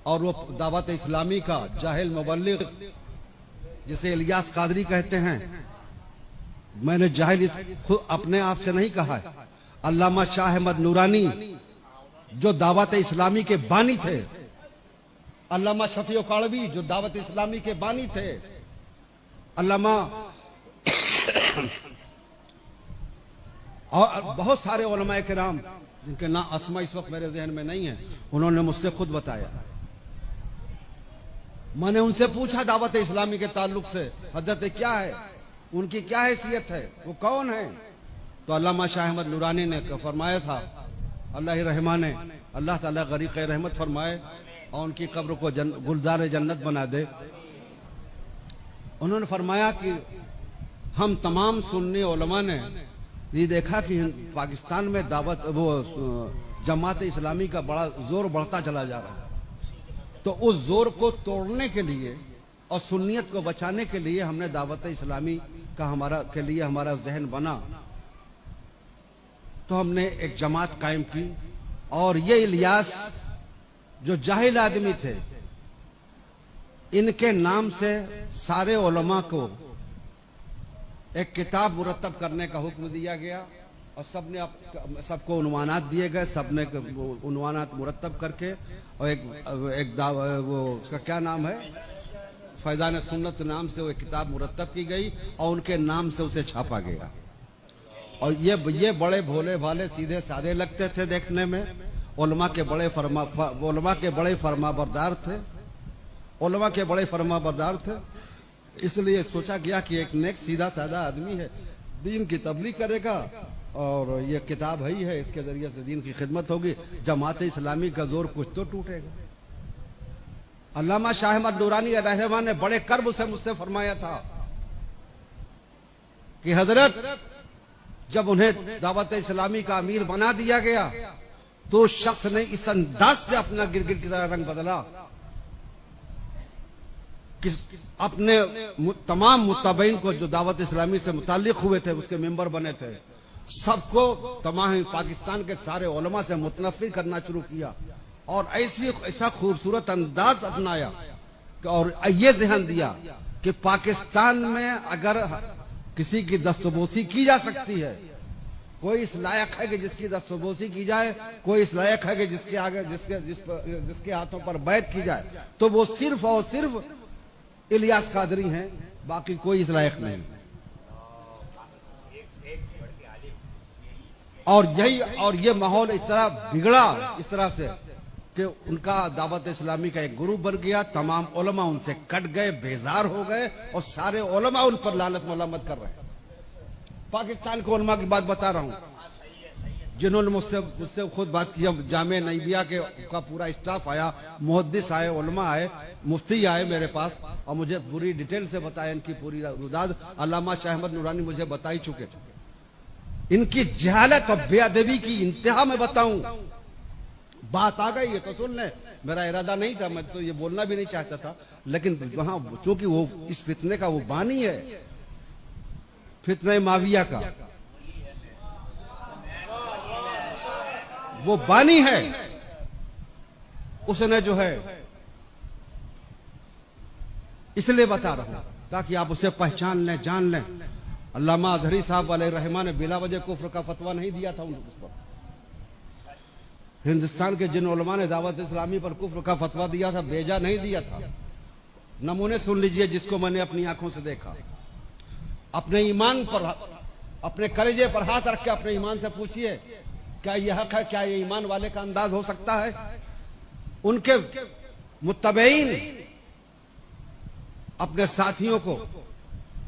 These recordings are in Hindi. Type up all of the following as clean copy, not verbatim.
और वो दावत इस्लामी का जाहिल मुबल्लिग जिसे इलियास कादरी कहते हैं। मैंने जाहिल खुद अपने आप से नहीं कहा है। अल्लामा शाह अहमद नूरानी जो दावत इस्लामी के बानी थे, अल्लामा शफी काड़वी जो दावत इस्लामी के बानी थे, अल्लामा और बहुत सारे उलमाए किराम जिनके नाम अस्मा इस वक्त मेरे जहन में नहीं है, उन्होंने मुझसे खुद बताया। मैंने उनसे पूछा दावत इस्लामी के ताल्लुक से, हजरत क्या है, उनकी क्या हैसियत है, वो कौन है? तो अल्लामा शाह अहमद नूरानी ने फरमाया था, अल्लाह ही रहमान है, अल्लाह ताला गरीक़ रहमत फरमाए और उनकी कब्र को गुलजार जन्नत बना दे। उन्होंने फरमाया कि हम तमाम सुन्नी उलमा ने ये देखा कि पाकिस्तान में दावत वो जमात इस्लामी का बड़ा जोर बढ़ता चला जा रहा है, तो उस जोर को तोड़ने के लिए और सुन्नियत को बचाने के लिए हमने दावत इस्लामी का हमारा जहन बना, तो हमने एक जमात कायम की। और ये इलियास जो जाहिल आदमी थे, इनके नाम से सारे उलमा को एक किताब मुरतब करने का हुक्म दिया गया और सबको उन्वानात दिए गए। सबने उन्वानात मुरतब करके और वो उसका क्या नाम है, फैजान सुन्नत नाम से वो किताब मुरतब की गई और उनके नाम से उसे छापा गया। और ये बड़े भोले भाले सीधे साधे लगते थे देखने में, उलमा के बड़े फरमाबरदार थे, उलमा के बड़े फरमाबरदार थे। इसलिए सोचा गया कि एक नेक सीधा साधा आदमी है, दीन की तबलीग करेगा और ये किताब ही है, इसके जरिए से दीन की खिदमत होगी, जमात इस्लामी का जोर कुछ तो टूटेगा। अल्लामा शाह अहमद नूरानी रहमान ने बड़े कर्ब से मुझसे फरमाया था कि हजरत जब उन्हें दावत इस्लामी का अमीर बना दिया गया तो उस शख्स ने इस अंदाज से अपना गिरगिट की तरह रंग बदला कि अपने तमाम मुत्तबईन को जो दावत इस्लामी से मुताल्लिक हुए थे, उसके मेंबर बने थे, सबको तमाम पाकिस्तान के सारे उलमा से मुतनफिर करना शुरू किया और ऐसा खूबसूरत अंदाज अपनाया और ये ज़हन दिया कि पाकिस्तान में अगर किसी की दस्तबोसी की जा सकती है, कोई इस लायक है कि जिसकी दस्तबोसी की जाए, कोई इस लायक है कि जिसके आगे जिसके हाथों पर बैत की जाए, तो वो सिर्फ और सिर्फ इलियास कादरी हैं, बाकी कोई इस लायक नहीं। और ये माहौल इस तरह बिगड़ा, इस तरह से कि उनका दावत इस्लामी का एक गुरु बन गया, तमाम उलमा उनसे कट गए, बेजार हो गए और सारे उलमा उन पर लानत मलामत कर रहे हैं। पाकिस्तान के उलमा की बात बता रहा हूं, जिन्होंने मुझसे खुद बात की। जामे नईबिया का पूरा स्टाफ आया, मुहद्दिस आए, उलमा आए, मुफ्ती आए मेरे पास और मुझे पूरी डिटेल से बताया इनकी पूरी रुदाद। अल्लामा शाह अहमद नूरानी मुझे बता ही चुके थे। इनकी जहालत और बेअदबी की इंतहा में बताऊं, बात आ गई है तो सुन ले। मेरा इरादा नहीं था, मैं तो ये बोलना भी नहीं चाहता था, लेकिन वहां चूंकि वो इस फितने का वो बानी है, फितने माविया का वो बानी है, उसने जो है, इसलिए बता रहा हूं ताकि आप उसे पहचान लें, जान लें। अल्लामा अजहरी साहब अलैहि रहमान ने बिला वजह कुफ्र का फतवा नहीं दिया था उस पर। हिंदुस्तान के जिन उलमा ने दावत इस्लामी पर कुफ्र का फतवा दिया था, बेजा नहीं दिया था। नमूने सुन लीजिए जिसको मैंने अपनी आंखों से देखा। अपने ईमान पर, अपने कलेजे पर हाथ रख के अपने ईमान से पूछिए, क्या यह हक है, क्या ये ईमान वाले का अंदाज हो सकता है? उनके मुत्तबईन अपने साथियों को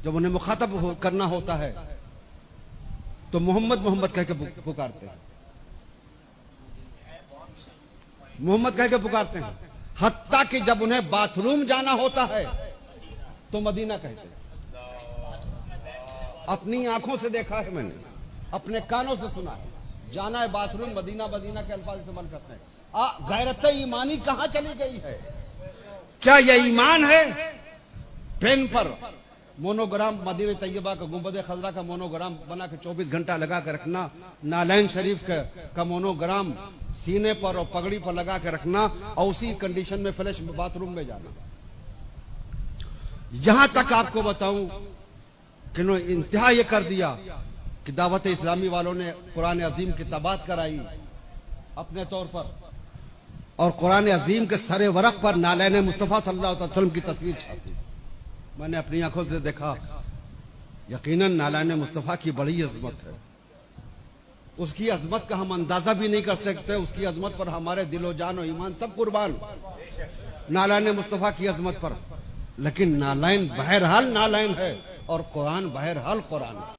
जब उन्हें मुखातब करना होता है तो मोहम्मद मोहम्मद कह के पुकारते हैं, मोहम्मद कह के पुकारते हैं। हत्ता कि जब उन्हें बाथरूम जाना होता है तो मदीना कहते हैं। अपनी आंखों से देखा है मैंने, अपने कानों से सुना है। जाना है बाथरूम, मदीना, मदीना के अल्फाज इस्तेमाल करते हैं। गैरत ईमानी कहां चली गई है? क्या यह ईमान है पेन पर मोनोग्राम मदीना तैयबा का गुंबद खजरा का मोनोग्राम बना के 24 घंटा लगा के रखना, नालैन शरीफ का मोनोग्राम सीने पर और पगड़ी पर लगा के रखना और उसी कंडीशन में फ्लैश बाथरूम में जाना। यहां तक आपको बताऊं कि इंतहा ये कर दिया कि दावत इस्लामी वालों ने कुरान अजीम की तबात कराई अपने तौर पर और कुरान अजीम के सरे वरक पर नालैन मुस्तफ़ा सल्लल्लाहु अलैहि वसल्लम की तस्वीर छापी। मैंने अपनी आंखों से देखा, यकीनन नालैन मुस्तफ़ा की बड़ी अजमत है। उसकी अजमत का हम अंदाजा भी नहीं कर सकते। उसकी अजमत पर हमारे दिलो जान और ईमान सब कुर्बान, नालैन मुस्तफ़ा की अजमत पर। लेकिन नालैन बहरहाल नालैन है और कुरान बहरहाल कुरान है।